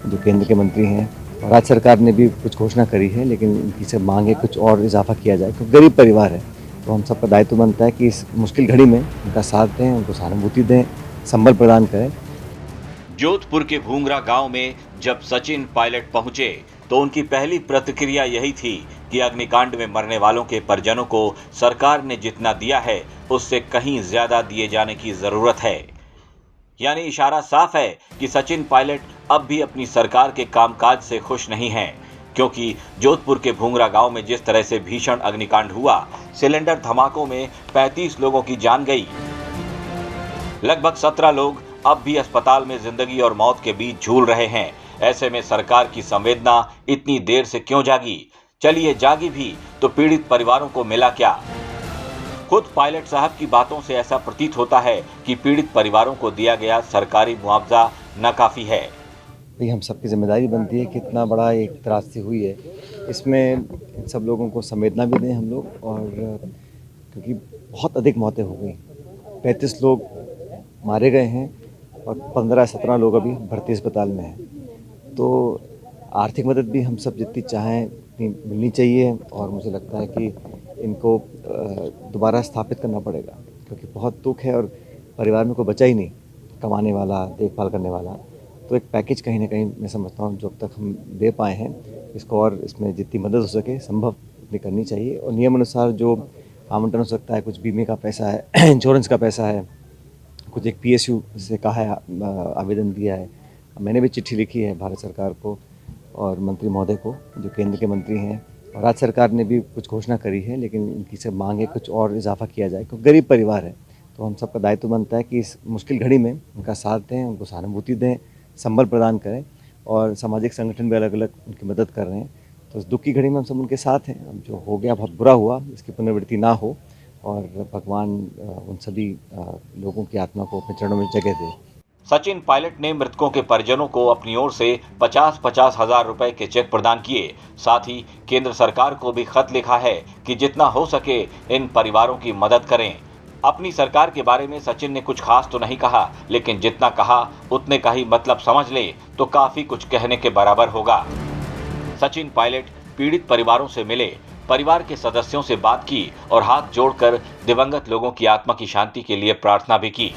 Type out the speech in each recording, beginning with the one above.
जो केंद्र के मंत्री हैं, और राज्य सरकार ने भी कुछ घोषणा करी है, लेकिन उनकी से मांग है कुछ और इजाफा किया जाए, क्योंकि गरीब परिवार है। तो हम सबका दायित्व बनता है कि इस मुश्किल घड़ी में उनका साथ दें, उनको सहानुभूति दें, संबल प्रदान करें। जोधपुर के भूंगरा गांव में जब सचिन पायलट पहुंचे तो उनकी पहली प्रतिक्रिया यही थी कि अग्निकांड में मरने वालों के परिजनों को सरकार ने जितना दिया है उससे कहीं ज्यादा दिए जाने की जरूरत है। यानी इशारा साफ है कि सचिन पायलट अब भी अपनी सरकार के कामकाज से खुश नहीं हैं, क्योंकि जोधपुर के भूंगरा गांव में जिस तरह से भीषण अग्निकांड हुआ, सिलेंडर धमाकों में 35 लोगों की जान गई। लगभग 17 लोग अब भी अस्पताल में जिंदगी और मौत के बीच झूल रहे हैं। ऐसे में सरकार की संवेदना इतनी देर से क्यों जागी? चलिए जागी भी तो पीड़ित परिवारों को मिला क्या? खुद पायलट साहब की बातों से ऐसा प्रतीत होता है कि पीड़ित परिवारों को दिया गया सरकारी मुआवजा नाकाफी है। भाई, हम सबकी जिम्मेदारी बनती है कि इतना बड़ा एक त्रासदी हुई है, इसमें सब लोगों को संवेदना भी दें हम लोग, और क्योंकि बहुत अधिक मौतें हो गई, 35 लोग मारे गए हैं और 15-17 लोग अभी भर्ती अस्पताल में हैं। तो आर्थिक मदद भी हम सब जितनी चाहें उतनी मिलनी चाहिए, और मुझे लगता है कि इनको दोबारा स्थापित करना पड़ेगा, क्योंकि बहुत दुख है और परिवार में कोई बचा ही नहीं कमाने वाला, देखभाल करने वाला। तो एक पैकेज कहीं ना कहीं मैं समझता हूँ जो अब तक हम दे पाए हैं, इसको और इसमें जितनी मदद हो सके संभव उतनी करनी चाहिए, और नियम अनुसार जो आवंटन हो सकता है, कुछ बीमे का पैसा है, इंश्योरेंस का पैसा है, कुछ एक PSU से कहा है, आवेदन दिया है। मैंने भी चिट्ठी लिखी है भारत सरकार को और मंत्री महोदय को, जो केंद्र के मंत्री हैं, और राज्य सरकार ने भी कुछ घोषणा करी है, लेकिन उनकी से मांग है कुछ और इजाफा किया जाए, क्योंकि गरीब परिवार है। तो हम सबका दायित्व बनता है कि इस मुश्किल घड़ी में उनका साथ दें, उनको सहानुभूति दें, संबल प्रदान करें, और सामाजिक संगठन भी अलग अलग उनकी मदद कर रहे हैं। तो इस दुख की घड़ी में हम सब उनके साथ हैं। अब जो हो गया बहुत बुरा हुआ, इसकी पुनरावृत्ति ना हो, और भगवान उन सभी लोगों की आत्मा को अपने चरणों में जगह दे। सचिन पायलट ने मृतकों के परिजनों को अपनी ओर से 50-50 हजार रुपए के चेक प्रदान किए। साथ ही केंद्र सरकार को भी खत लिखा है कि जितना हो सके इन परिवारों की मदद करें। अपनी सरकार के बारे में सचिन ने कुछ खास तो नहीं कहा, लेकिन जितना कहा उतने का ही मतलब समझ ले तो काफी कुछ कहने के बराबर होगा। सचिन पायलट पीड़ित परिवारों से मिले, परिवार के सदस्यों से बात की और हाथ जोड़कर दिवंगत लोगों की आत्मा की शांति के लिए प्रार्थना भी की।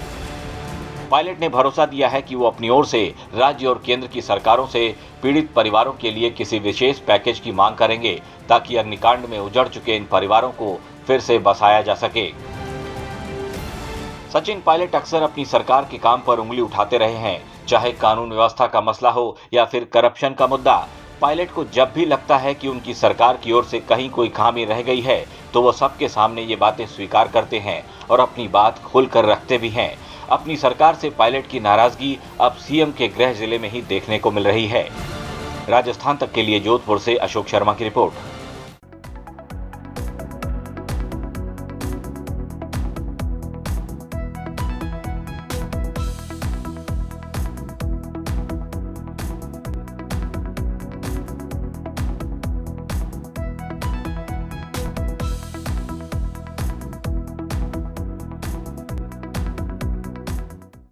पायलट ने भरोसा दिया है कि वो अपनी ओर से राज्य और केंद्र की सरकारों से पीड़ित परिवारों के लिए किसी विशेष पैकेज की मांग करेंगे, ताकि अग्निकांड में उजड़ चुके इन परिवारों को फिर से बसाया जा सके। सचिन पायलट अक्सर अपनी सरकार के काम पर उंगली उठाते रहे हैं, चाहे कानून व्यवस्था का मसला हो या फिर करप्शन का मुद्दा। पायलट को जब भी लगता है कि उनकी सरकार की ओर से कहीं कोई खामी रह गई है, तो वो सबके सामने ये बातें स्वीकार करते हैं और अपनी बात खुलकर रखते भी हैं। अपनी सरकार से पायलट की नाराजगी अब सीएम के गृह जिले में ही देखने को मिल रही है। राजस्थान तक के लिए जोधपुर से अशोक शर्मा की रिपोर्ट।